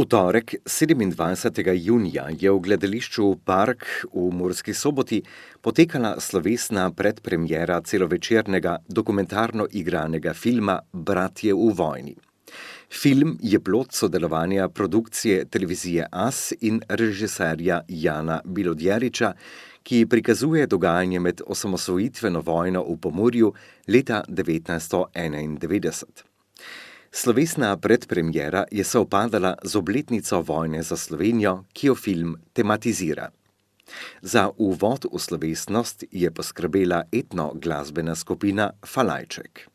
V torek, 27. junija, je v gledališču Park v Murski Soboti potekala slovesna predpremiera celovečernega dokumentarno-igranega filma Bratje v vojni. Film je plod sodelovanja produkcije televizije As in režiserja Jana Bilodjerića, ki prikazuje dogajanje med osamosvojitveno vojno v Pomurju leta 1991. Slovesna predpremiera je sovpadala z obletnico vojne za Slovenijo, ki jo film tematizira. Za uvod v slovesnost je poskrbela etno-glasbena skupina Falajček.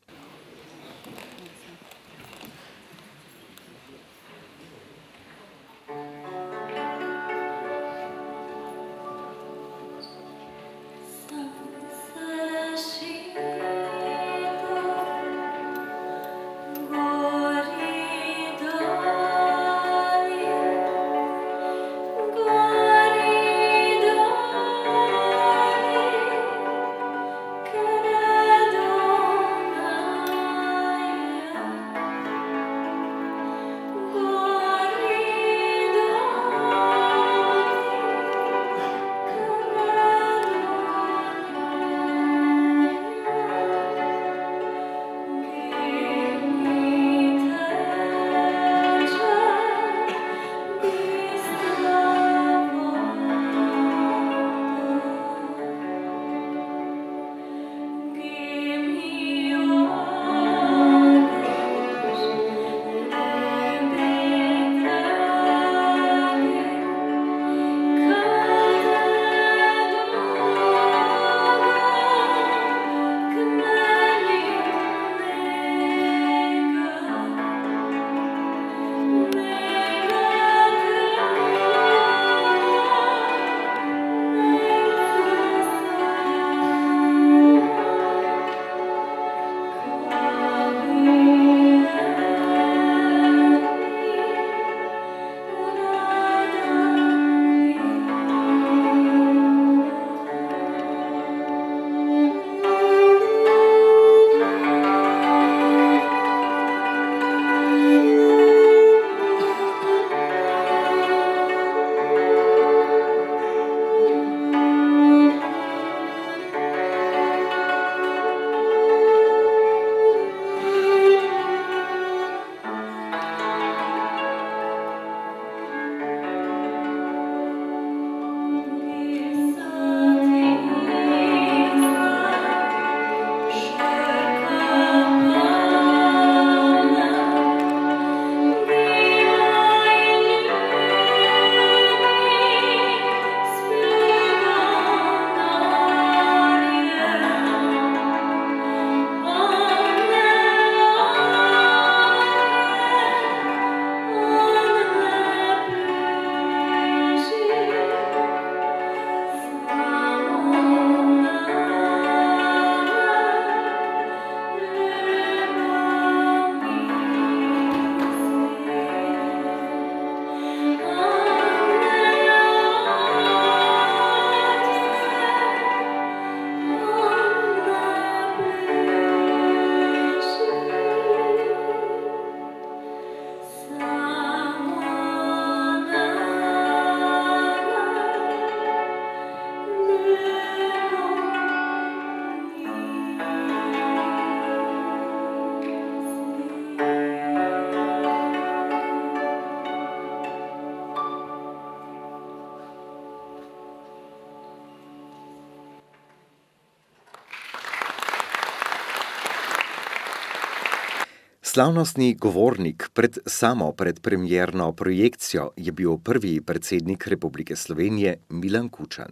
Slavnostni govornik pred samo predpremierno projekcijo je bil prvi predsednik Republike Slovenije Milan Kučan.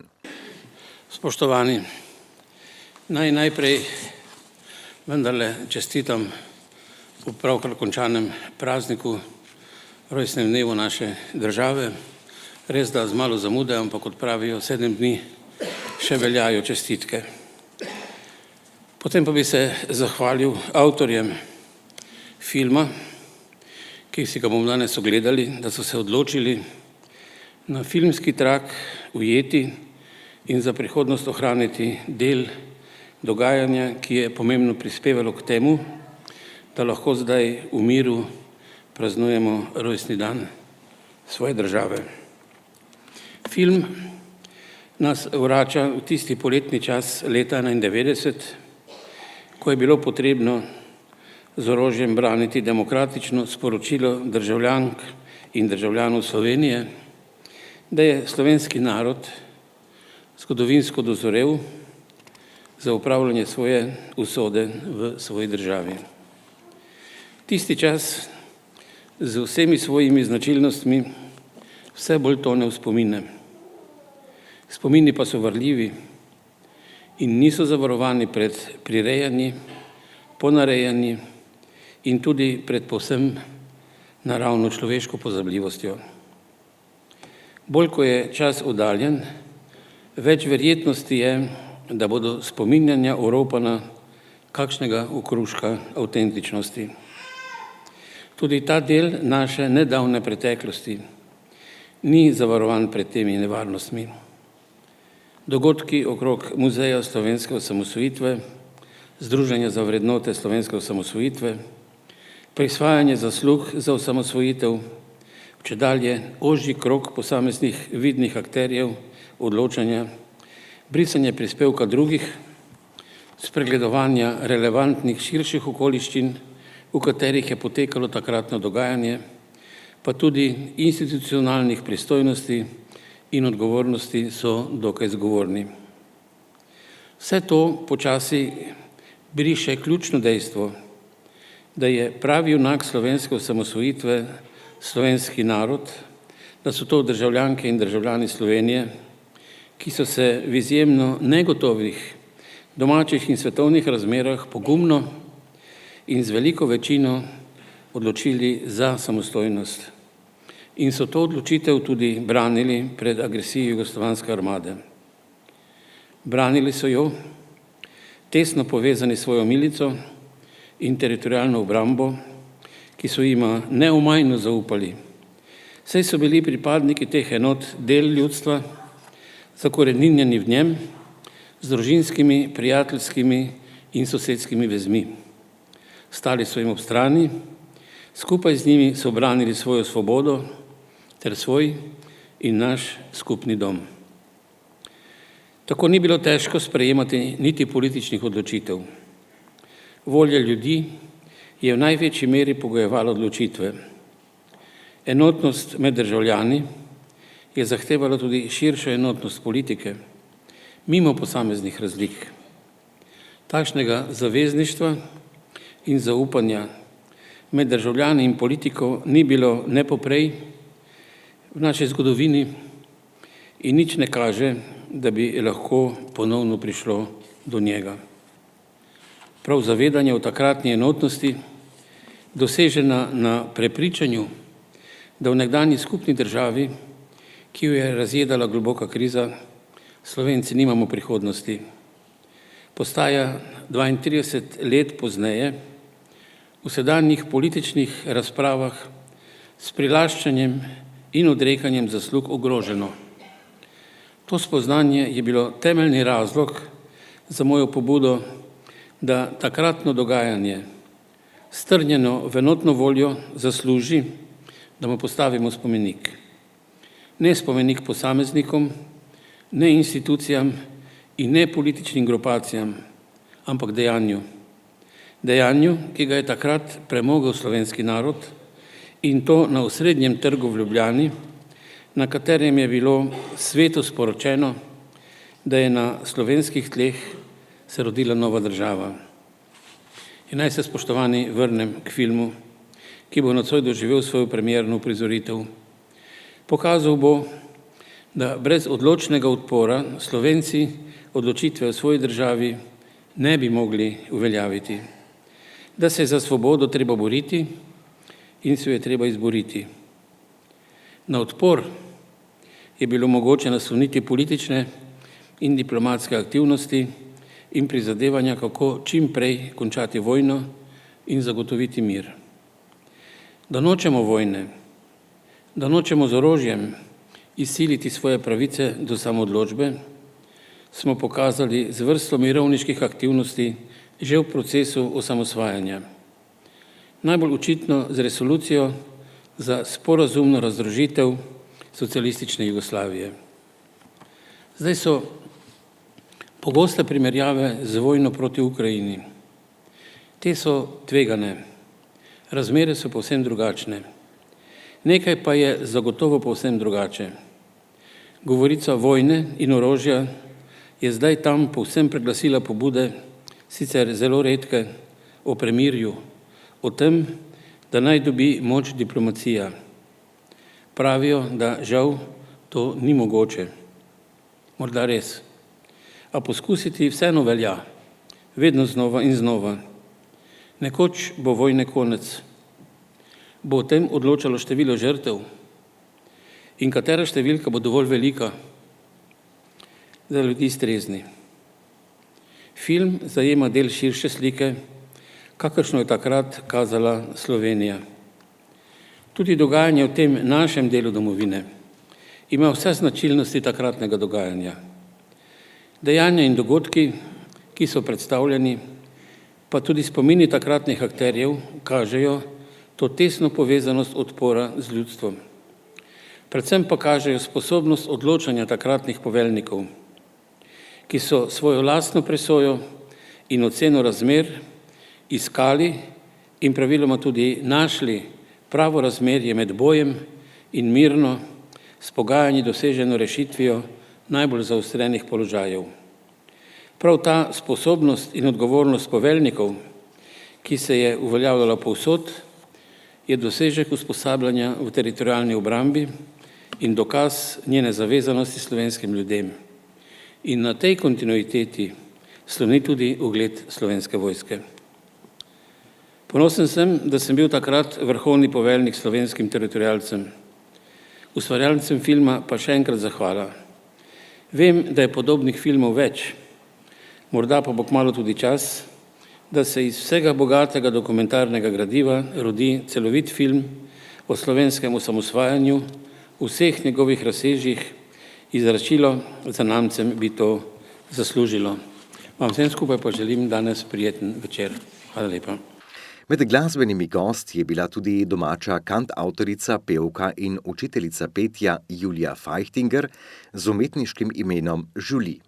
Spoštovani, najprej vendarle čestitam v pravkar končanem prazniku, rojstnem dnevu naše države. Res da z malo zamude, ampak kot pravijo, 7 dni še veljajo čestitke. Potem pa bi se zahvalil avtorjem filma, ki si ga bomo danes ogledali, da so se odločili na filmski trak ujeti in za prihodnost ohraniti del dogajanja, ki je pomembno prispevalo k temu, da lahko zdaj v miru praznujemo rojstni dan svoje države. Film nas vrača v tisti poletni čas leta 1991, ko je bilo potrebno z orožjem braniti demokratično sporočilo državljank in državljanov Slovenije, da je slovenski narod zgodovinsko dozorel za upravljanje svoje usode v svoji državi. Tisti čas z vsemi svojimi značilnostmi vse bolj tone v spomine. Spomini pa so varljivi in niso zavarovani pred prirejanji, ponarejanji in tudi pred povsem naravno človeško pozabljivostjo. Bolj ko je čas oddaljen, več verjetnosti je, da bodo spominjanja oropana kakšnega okruška avtentičnosti. Tudi ta del naše nedavne preteklosti ni zavarovan pred temi nevarnostmi. Dogodki okrog Muzeja slovenske osamosvojitve, Združenja za vrednote slovenske osamosvojitve, prisvajanje zaslug za osamosvojitev, čedalje ožji krog posameznih vidnih akterjev odločanja, brisanje prispevka drugih, spregledovanja relevantnih širših okoliščin, v katerih je potekalo takratno dogajanje, pa tudi institucionalnih pristojnosti in odgovornosti so dokaj zgovorni. Vse to počasi briše ključno dejstvo, da je pravi junak slovenske osamosvojitve slovenski narod, da so to državljanke in državljani Slovenije, ki so se v izjemno negotovih domačih in svetovnih razmerah pogumno in z veliko večino odločili za samostojnost. In so to odločitev tudi branili pred agresijo jugoslovanske armade. Branili so jo, tesno povezani s svojo milico in teritorijalno obrambo, ki so jima neomajno zaupali. Saj so bili pripadniki teh enot del ljudstva, zakoreninjeni v njem, z družinskimi, prijateljskimi in sosedskimi vezmi. Stali so jim ob strani, skupaj z njimi so branili svojo svobodo ter svoj in naš skupni dom. Tako ni bilo težko sprejemati niti političnih odločitev. Volja ljudi je v največji meri pogojevala odločitve. Enotnost med državljani je zahtevala tudi širšo enotnost politike, mimo posameznih razlik. Takšnega zavezništva in zaupanja med državljani in politiko ni bilo ne poprej v naši zgodovini in nič ne kaže, da bi lahko ponovno prišlo do njega. Prav zavedanje o takratni enotnosti, dosežena na prepričanju, da v nekdanji skupni državi, ki jo je razjedala globoka kriza, Slovenci nimamo prihodnosti, postaja 32 let pozneje v sedanjih političnih razpravah s prilaščanjem in odrekanjem zaslug ogroženo. To spoznanje je bilo temeljni razlog za mojo pobudo, da takratno dogajanje, strnjeno v enotno voljo, zasluži, da mu postavimo spomenik. Ne spomenik posameznikom, ne institucijam in ne političnim grupacijam, ampak dejanju. Dejanju, ki ga je takrat premogel slovenski narod in to na osrednjem trgu v Ljubljani, na katerem je bilo svetu sporočeno, da je na slovenskih tleh se rodila nova država. In naj se, spoštovani, vrnem k filmu, ki bo nocoj doživel svojo premierno uprizoritev. Pokazal bo, da brez odločnega odpora Slovenci odločitve v svoji državi ne bi mogli uveljaviti. Da se je za svobodo treba boriti in se jo je treba izboriti. Na odpor je bilo mogoče nasloniti politične in diplomatske aktivnosti in prizadevanja, kako čim prej končati vojno in zagotoviti mir. Da nočemo vojne, da nočemo z orožjem izsiliti svoje pravice do samoodločbe, smo pokazali z vrsto mirovniških aktivnosti že v procesu osamosvajanja. Najbolj očitno z resolucijo za sporazumno razdružitev socialistične Jugoslavije. Zdaj so pogoste primerjave z vojno proti Ukrajini. Te so tvegane, razmere so povsem drugačne. Nekaj pa je zagotovo povsem drugače. Govorica vojne in orožja je zdaj tam povsem preglasila pobude, sicer zelo redke, o premirju, o tem, da naj dobi moč diplomacija. Pravijo, da žal to ni mogoče. Morda res. A poskusiti vseeno velja, vedno znova in znova. Nekoč bo vojne konec. Bo o tem odločalo število žrtev? In katera številka bo dovolj velika za ljudi strezni? Film zajema del širše slike, kakršno je takrat kazala Slovenija. Tudi dogajanje v tem našem delu domovine ima vse značilnosti takratnega dogajanja. Dejanja in dogodki, ki so predstavljeni, pa tudi spomini takratnih akterjev kažejo to tesno povezanost odpora z ljudstvom. Predvsem pa kažejo sposobnost odločanja takratnih poveljnikov, ki so svojo lastno presojo in oceno razmer iskali in praviloma tudi našli pravo razmerje med bojem in mirno s pogajanji doseženo rešitvijo najbolj zaostrenih položajev. Prav ta sposobnost in odgovornost poveljnikov, ki se je uveljavljala povsod, je dosežek usposabljanja v teritorialni obrambi in dokaz njene zavezanosti slovenskim ljudem. In na tej kontinuiteti sloni tudi ugled Slovenske vojske. Ponosen sem, da sem bil takrat vrhovni poveljnik slovenskim teritorialcem. Ustvarjalcem filma pa še enkrat zahvala. Vem, da je podobnih filmov več, morda pa bo kmalu tudi čas, da se iz vsega bogatega dokumentarnega gradiva rodi celovit film o slovenskem osamosvajanju, vseh njegovih razsežjih, izračilo zanamcem bi to zaslužilo. Vam vsem skupaj pa želim danes prijeten večer. Hvala lepa. Med glasbenimi gosti je bila tudi domača kantavtorica, pevka in učiteljica petja Julija Fajchtinger z umetniškim imenom Julie.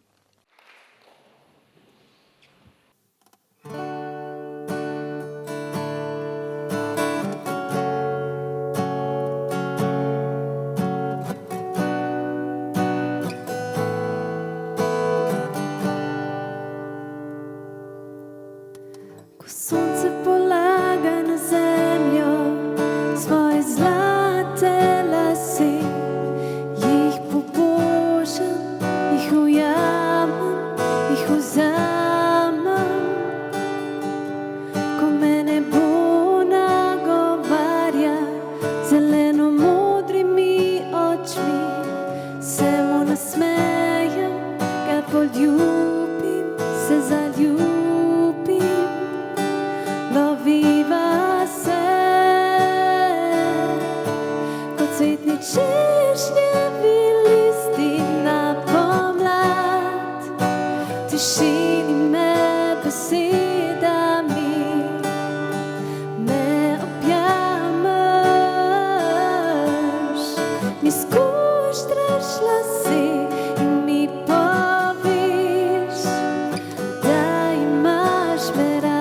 Sonce polaga na zemljo svoje zlate lase, jih pobožam, jih ujamem, jih vzamem. Ko me nebo nagovarja zeleno modrimi očmi, se mu nasmejem, ga poljubim, se zaljubim. Loviva se kot cvetni češnjevi listi na pomlad, tišini me besedami, me objameš, mi skuštraš lase in mi poveš, da imaš me rad.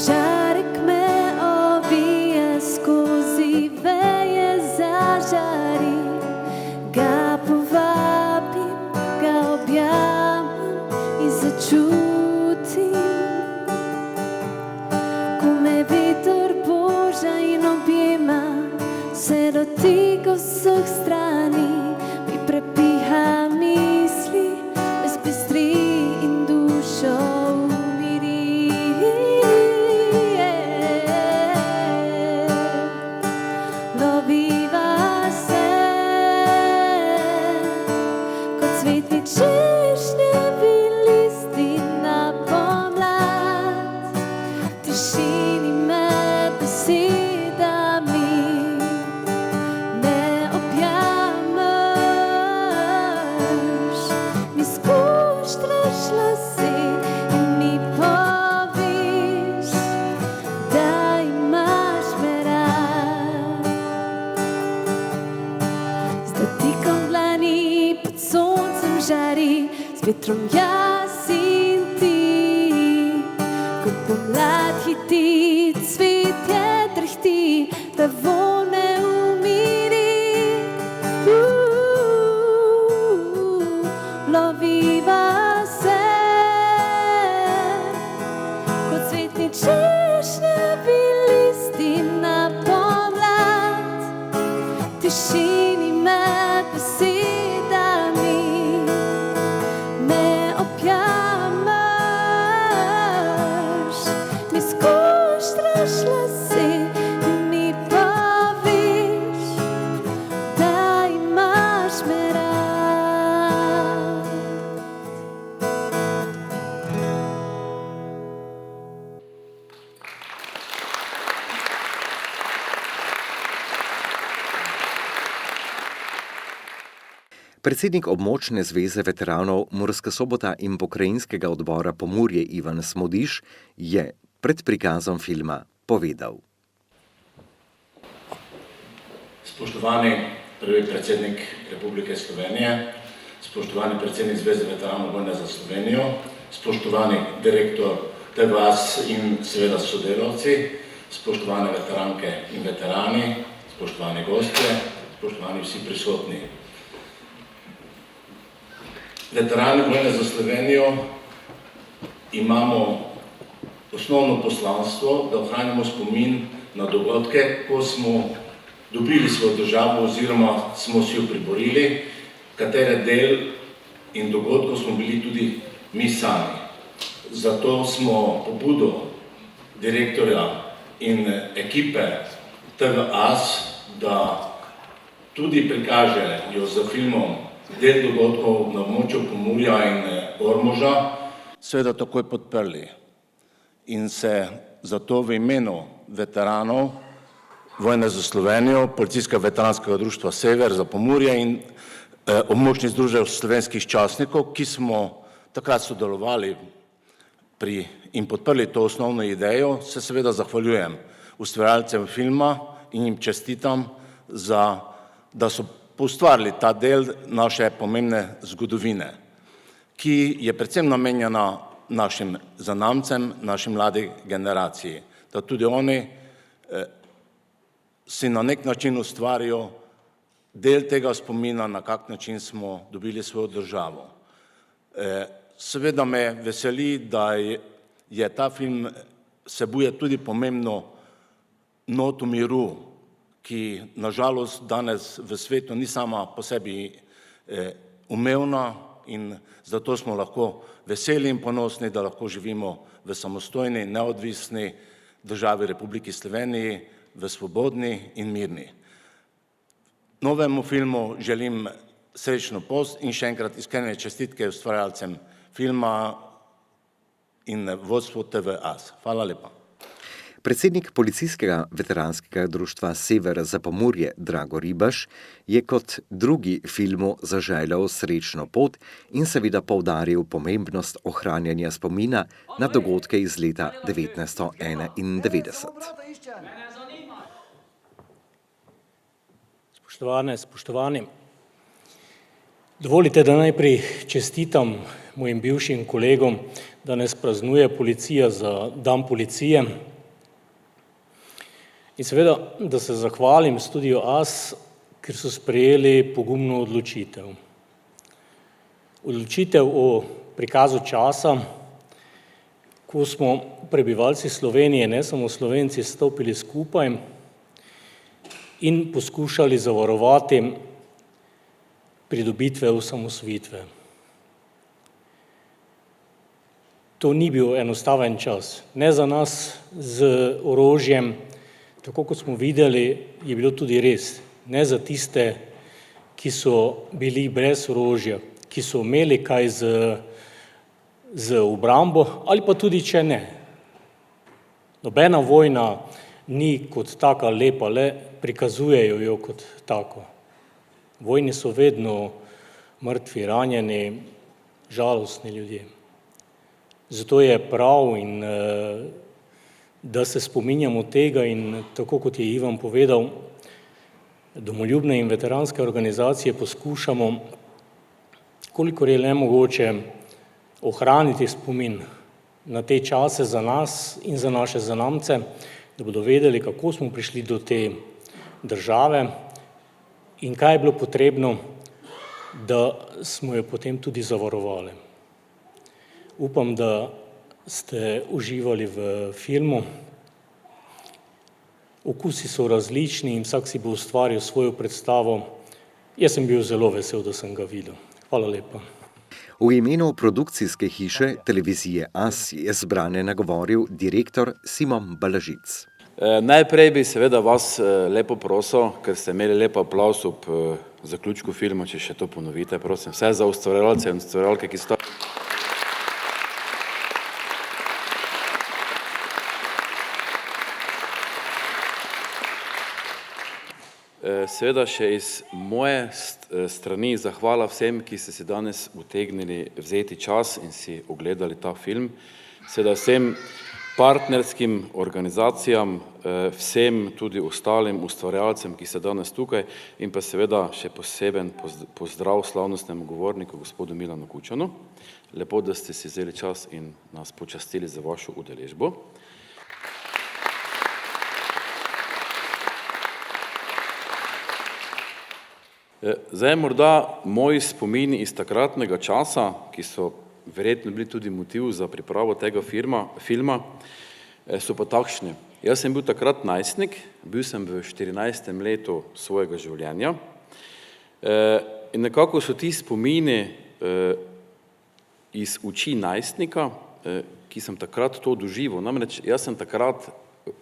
Žarek me ovije skozi veje zažari, ga povabim, ga objamem in začutim. Ko me veter boža in objema, se dotika vseh strani, mi prepiha misli, me zbistri in dušo umiri. Loviva se kot cvetni češnjevi listi na pomlad, tišini me besedami, me objameš, mi skuštraš lase in mi poveš, da z vetrom jaz in ti. Kot pomlad hiti, cvetje drhti, da vonj ne umiri. Loviva se, kot cvetni češnjevi listi na pomlad. Tišini med besedami me objamaš, mi skuštraš lase in mi poveš, da imaš me rad. Predsednik območne zveze veteranov Murska Sobota in pokrajinskega odbora Pomurje Ivan Smodiš je pred prikazom filma povedal. Spoštovani prvi predsednik Republike Slovenije, spoštovani predsednik Zveze veteranov vojne za Slovenijo, spoštovani direktor TVAS in seveda sodelavci, spoštovane veteranke in veterani, spoštovani gostje, spoštovani vsi prisotni. Veterani vojne za Slovenijo imamo osnovno poslanstvo, da ohranimo spomin na dogodke, ko smo dobili svojo državo oziroma smo si jo priborili, katere del in dogodkov smo bili tudi mi sami. Zato smo pobudo direktorja in ekipe TVAS, da tudi prikažejo za filmom del dogodkov na območju Pomurja in Ormoža, seveda takoj podprli. In se zato v imenu veteranov vojne za Slovenijo, Policijskega veteranskega društva Sever za Pomurje in območnih združenj slovenskih častnikov, ki smo takrat sodelovali in podprli to osnovno idejo, se seveda zahvaljujem ustvarjalcem filma in jim čestitam, da so ustvarili ta del naše pomembne zgodovine, ki je predvsem namenjena našim zanamcem, naši mladi generaciji, da tudi oni si na nek način ustvarijo del tega spomina, na kak način smo dobili svojo državo. Seveda me veseli, da je ta film vsebuje tudi pomembno noto miru, ki nažalost danes v svetu ni sama po sebi umevna in zato smo lahko veseli in ponosni, da lahko živimo v samostojni, neodvisni državi Republiki Sloveniji, v svobodni in mirni. Novemu filmu želim srečno pot in še enkrat iskrene čestitke ustvarjalcem filma in vodstvu TVAS. Hvala lepa. Predsednik Policijskega veteranskega društva Sever za Pomurje Drago Ribaš je kot drugi filmu zaželel srečno pot in seveda poudaril pomembnost ohranjanja spomina na dogodke iz leta 1991. Spoštovani, dovolite, da najprej čestitam mojim bivšim kolegom, danes praznuje policija za dan policije. In seveda, da se zahvalim Studiu AS, ker so sprejeli pogumno odločitev. Odločitev o prikazu časa, ko smo prebivalci Slovenije, ne samo Slovenci, stopili skupaj in poskušali zavarovati pridobitve osamosvojitve. To ni bil enostaven čas, ne za nas z orožjem. Tako kot smo videli, je bilo tudi res, ne za tiste, ki so bili brez orožja, ki so imeli kaj z obrambo, ali pa tudi če ne. Nobena vojna ni kot taka lepa, le prikazujejo jo kot tako. Vojni so vedno mrtvi, ranjeni, žalostni ljudje. Zato je prav in da se spominjamo tega in tako kot je Ivan povedal, domoljubne in veteranske organizacije poskušamo kolikor je le mogoče ohraniti spomin na te čase za nas in za naše zanamce, da bodo vedeli, kako smo prišli do te države in kaj je bilo potrebno, da smo jo potem tudi zavarovali. Upam, da ste uživali v filmu. Okusi so različni in vsak si bo ustvaril svojo predstavo. Jaz sem bil zelo vesel, da sem ga videl. Hvala lepa. V imenu produkcijske hiše televizije AS je zbrane nagovoril direktor Simon Balažic. Najprej bi seveda vas lepo prosil, ker ste imeli lepo aplavz ob zaključku filma, če še to ponovite, prosim, vse za ustvarjalce in ustvarjalke, ki so... Seveda še iz moje strani zahvala vsem, ki ste si danes utegnili vzeti čas in si ogledali ta film. Seveda vsem partnerskim organizacijam, vsem tudi ostalim ustvarjalcem, ki ste danes tukaj, in pa seveda še poseben pozdrav slavnostnemu govorniku, gospodu Milanu Kučanu. Lepo, da ste si vzeli čas in nas počastili za vašo udeležbo. Zdaj morda moji spomini iz takratnega časa, ki so verjetno bili tudi motiv za pripravo tega filma, so pa takšni. Jaz sem bil takrat najstnik, bil sem v 14. letu svojega življenja in nekako so ti spomini iz oči najstnika, ki sem takrat to doživel. Namreč jaz sem takrat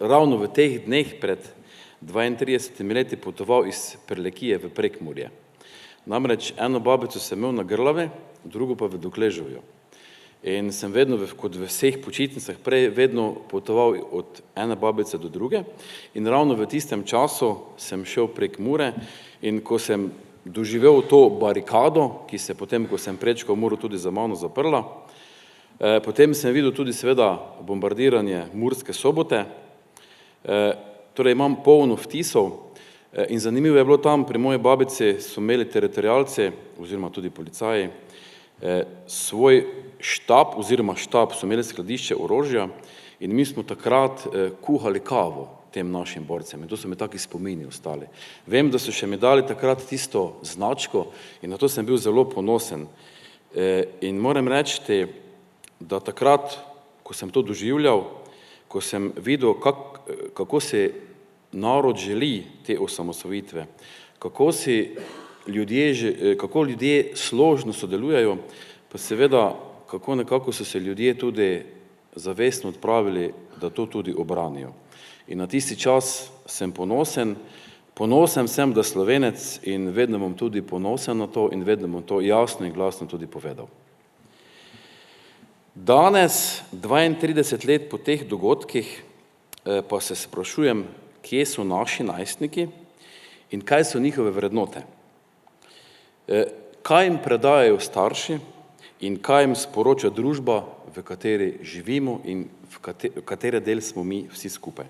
ravno v teh dneh pred 32 leti potoval iz Prlekije v Prekmurje. Namreč eno babico sem imel na Grlavi, drugo pa v Dokleževju. In sem vedno, kot v vseh počitnicah, prej vedno potoval od ene babice do druge. In ravno v tistem času sem šel prek Mure in ko sem doživel to barikado, ki se potem, ko sem prečkal Muro, tudi za mano zaprla, potem sem videl tudi seveda bombardiranje Murske Sobote. Torej imam polno vtisov in zanimivo je bilo tam, pri moji babici so imeli teritorialci oziroma tudi policaji svoj štab oziroma štab, so imeli skladišče orožja in mi smo takrat kuhali kavo tem našim borcem in to so mi taki spomini ostali. Vem, da so še mi dali takrat tisto značko in na to sem bil zelo ponosen. In moram reči, da takrat, ko sem to doživljal, ko sem videl, kako se narod želi te osamosvojitve, kako ljudje složno sodelujejo, pa seveda, kako nekako so se ljudje tudi zavestno odpravili, da to tudi obranijo. In na tisti čas sem ponosen sem, da Slovenec in vedno bom tudi ponosen na to in vedno bom to jasno in glasno tudi povedal. Danes, 32 let po teh dogodkih, pa se sprašujem, kje so naši najstniki in kaj so njihove vrednote. Kaj jim predajajo starši in kaj jim sporoča družba, v kateri živimo in v katere del smo mi vsi skupaj.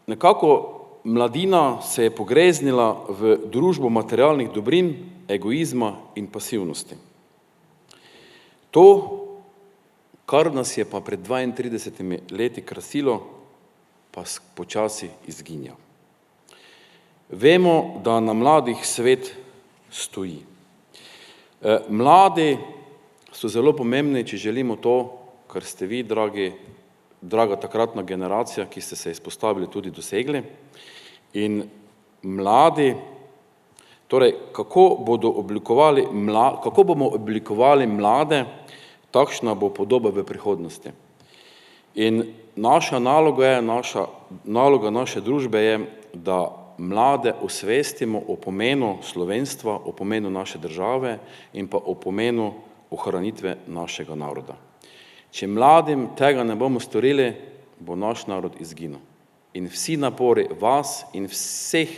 Nekako mladina se je pogreznila v družbo materialnih dobrin, egoizma in pasivnosti. To, kar nas je pa pred 32 leti krasilo, pa počasi izginja. Vemo, da na mladih svet stoji. Mladi so zelo pomembni, če želimo to, kar ste vi, draga takratna generacija, ki ste se izpostavili, tudi dosegli. In mladi, torej, kako bomo oblikovali mlade, takšna bo podoba v prihodnosti. In naloga naše družbe je, da mlade osvestimo o pomenu slovenstva, o pomenu naše države in pa o pomenu ohranitve našega naroda. Če mladim tega ne bomo storili, bo naš narod izginil. In vsi napori vas in vseh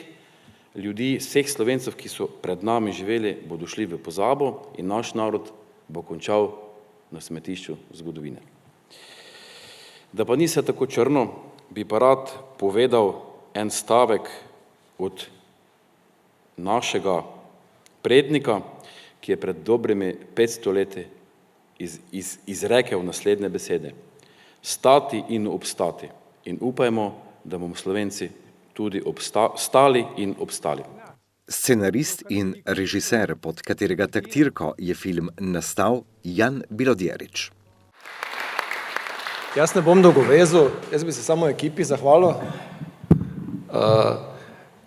ljudi, vseh Slovencev, ki so pred nami živeli, bodo šli v pozabo in naš narod bo končal na smetišču zgodovine. Da pa ni vse tako črno, bi pa rad povedal en stavek od našega prednika, ki je pred dobrimi 500 leti izrekel naslednje besede. Stati in obstati. In upajmo, da bomo Slovenci tudi stali in obstali. Scenarist in režiser, pod katerega taktirko je film nastal, Jan Bilodjerič. Jaz ne bom dolgovezil, jaz bi se samo ekipi zahvalil,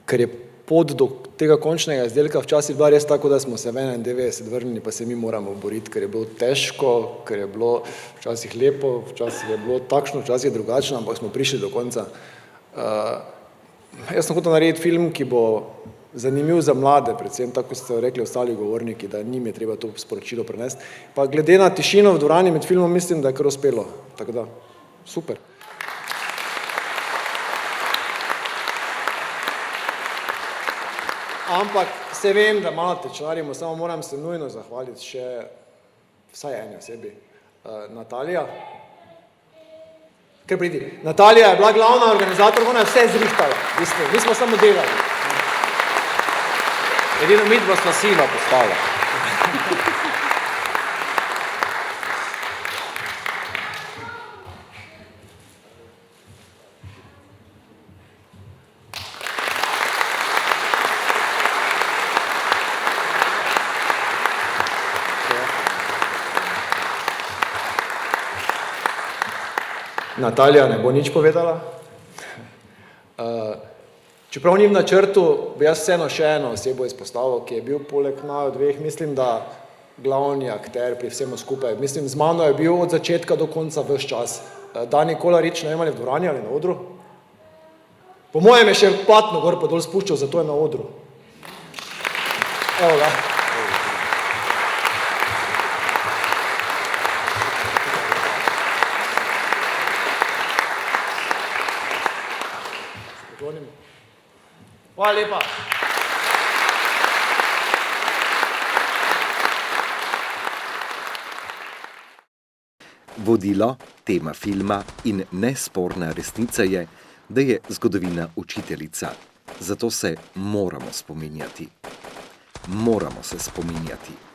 ker je pot do tega končnega izdelka včasih bila res tako, da smo se v 91 vrnili, pa se mi moramo boriti, ker je bilo težko, ker je bilo včasih lepo, včasih je bilo takšno, včasih drugačno, ampak smo prišli do konca. Jaz sem hotel narediti film, ki bo zanimiv za mlade, predvsem tako ste rekli ostali govorniki, da njim je treba to sporočilo prenesti. Pa glede na tišino v dvorani med filmom mislim, da je kar uspelo. Tako da, super. Ampak se vem, da malo tečnarimo, samo moram se nujno zahvaliti še vsaj eni osebi. Natalija. Ker pridi. Natalija je bila glavna organizator, ona je vse zrihtala. Mi smo samo delali. Edino midva sva sila postala. Natalija ne bo nič povedala. Čeprav ni v načrtu, bi jaz vseeno še eno osebo izpostavil, ki je bil poleg naju dveh, mislim, da glavni akter pri vsemu skupaj. Mislim, z mano je bil od začetka do konca ves čas. Dani Kolarič, ne vem, ali v dvorani ali na odru. Po mojem je še platno gor pa dol spuščal, zato je na odru. Evo ga. Hvala lepa. Vodilo, tema filma in nesporna resnica je, da je zgodovina učiteljica. Zato se moramo spominjati. Moramo se spominjati.